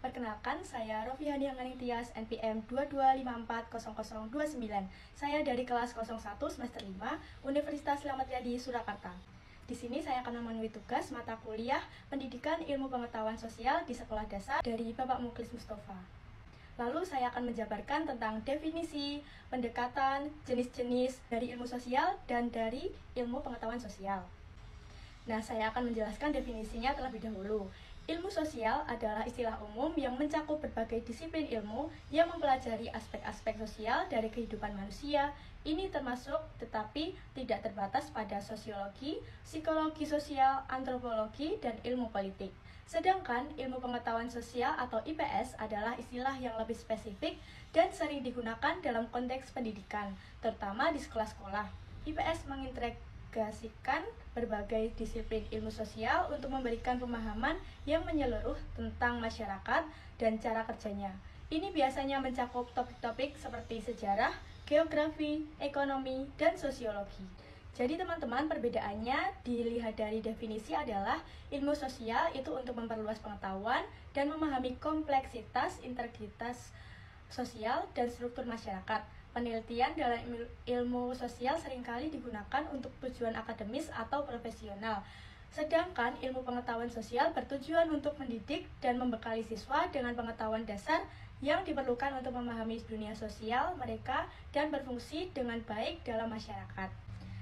Perkenalkan, saya Rofiani Hangganing Tias, NPM 22540029. Saya dari kelas 01 semester 5, Universitas Slamet Riyadi, Surakarta. Di sini saya akan memenuhi tugas mata kuliah Pendidikan Ilmu Pengetahuan Sosial di Sekolah Dasar dari Bapak Muklis Mustafa. Lalu saya akan menjabarkan tentang definisi, pendekatan, jenis-jenis dari ilmu sosial dan dari ilmu pengetahuan sosial. Nah, saya akan menjelaskan definisinya terlebih dahulu. Ilmu sosial adalah istilah umum yang mencakup berbagai disiplin ilmu yang mempelajari aspek-aspek sosial dari kehidupan manusia. Ini termasuk tetapi tidak terbatas pada sosiologi, psikologi sosial, antropologi, dan ilmu politik. Sedangkan ilmu pengetahuan sosial atau IPS adalah istilah yang lebih spesifik dan sering digunakan dalam konteks pendidikan, terutama di sekolah-sekolah. IPS mengintegrasikan berbagai disiplin ilmu sosial untuk memberikan pemahaman yang menyeluruh tentang masyarakat dan cara kerjanya. Ini biasanya mencakup topik-topik seperti sejarah, geografi, ekonomi, dan sosiologi. Jadi teman-teman, perbedaannya dilihat dari definisi adalah ilmu sosial itu untuk memperluas pengetahuan dan memahami kompleksitas, integritas sosial, dan struktur masyarakat. Penelitian dalam ilmu sosial seringkali digunakan untuk tujuan akademis atau profesional. Sedangkan ilmu pengetahuan sosial bertujuan untuk mendidik dan membekali siswa dengan pengetahuan dasar yang diperlukan untuk memahami dunia sosial mereka dan berfungsi dengan baik dalam masyarakat.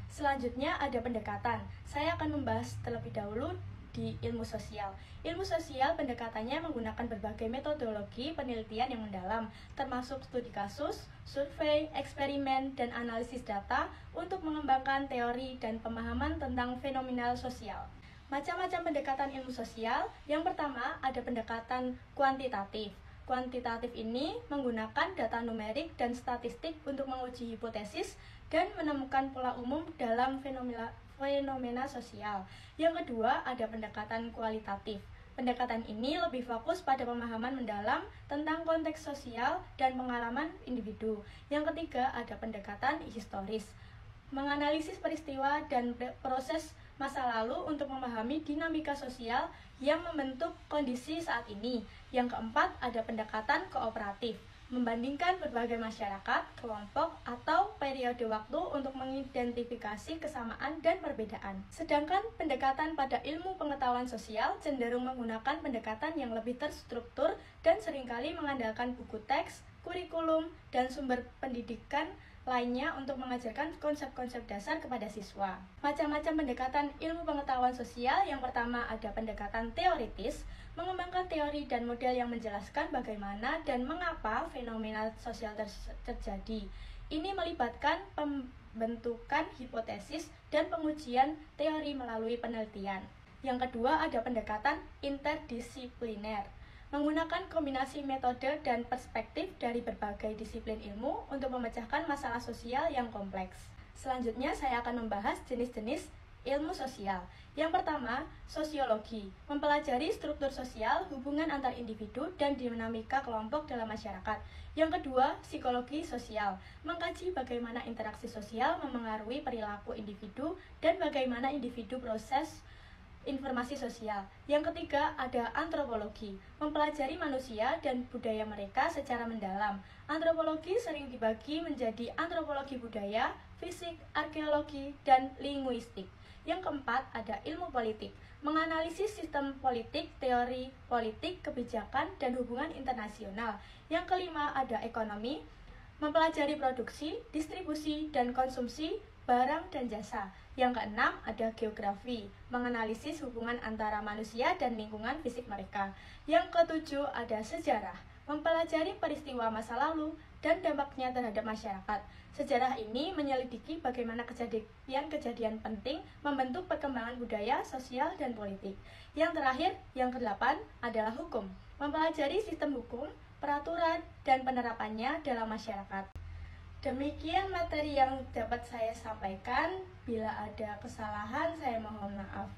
Selanjutnya ada pendekatan. Saya akan membahas terlebih dahulu di ilmu sosial. Ilmu sosial pendekatannya menggunakan berbagai metodologi penelitian yang mendalam, termasuk studi kasus, survei, eksperimen, dan analisis data untuk mengembangkan teori dan pemahaman tentang fenomenal sosial. Macam-macam pendekatan ilmu sosial. Yang pertama ada pendekatan kuantitatif. Kuantitatif ini menggunakan data numerik dan statistik untuk menguji hipotesis dan menemukan pola umum dalam fenomena sosial. Yang kedua, ada pendekatan kualitatif. Pendekatan ini lebih fokus pada pemahaman mendalam tentang konteks sosial dan pengalaman individu. Yang ketiga, ada pendekatan historis. Menganalisis peristiwa dan proses masa lalu untuk memahami dinamika sosial yang membentuk kondisi saat ini. Yang keempat, ada pendekatan kooperatif. Membandingkan berbagai masyarakat, kelompok, atau periode waktu untuk mengidentifikasi kesamaan dan perbedaan. Sedangkan pendekatan pada ilmu pengetahuan sosial cenderung menggunakan pendekatan yang lebih terstruktur dan seringkali mengandalkan buku teks, kurikulum, dan sumber pendidikan lainnya untuk mengajarkan konsep-konsep dasar kepada siswa. Macam-macam pendekatan ilmu pengetahuan sosial. Yang pertama ada pendekatan teoritis, mengembangkan teori dan model yang menjelaskan bagaimana dan mengapa fenomena sosial terjadi. Ini melibatkan pembentukan hipotesis dan pengujian teori melalui penelitian. Yang kedua ada pendekatan interdisipliner, menggunakan kombinasi metode dan perspektif dari berbagai disiplin ilmu untuk memecahkan masalah sosial yang kompleks. Selanjutnya saya akan membahas jenis-jenis ilmu sosial. Yang pertama, sosiologi, mempelajari struktur sosial, hubungan antar individu, dan dinamika kelompok dalam masyarakat. Yang kedua, psikologi sosial, mengkaji bagaimana interaksi sosial memengaruhi perilaku individu dan bagaimana individu proses informasi sosial. Yang ketiga ada antropologi, mempelajari manusia dan budaya mereka secara mendalam. Antropologi sering dibagi menjadi antropologi budaya, fisik, arkeologi, dan linguistik. Yang keempat ada ilmu politik, menganalisis sistem politik, teori politik, kebijakan, dan hubungan internasional. Yang kelima ada ekonomi, mempelajari produksi, distribusi, dan konsumsi barang dan jasa. Yang keenam ada geografi, menganalisis hubungan antara manusia dan lingkungan fisik mereka. Yang ketujuh ada sejarah, mempelajari peristiwa masa lalu dan dampaknya terhadap masyarakat. Sejarah ini menyelidiki bagaimana kejadian-kejadian penting membentuk perkembangan budaya, sosial, dan politik. Yang terakhir, yang kedelapan adalah hukum, mempelajari sistem hukum, peraturan, dan penerapannya dalam masyarakat. Demikian materi yang dapat saya sampaikan. Bila ada kesalahan, saya mohon maaf.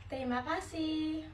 Terima kasih.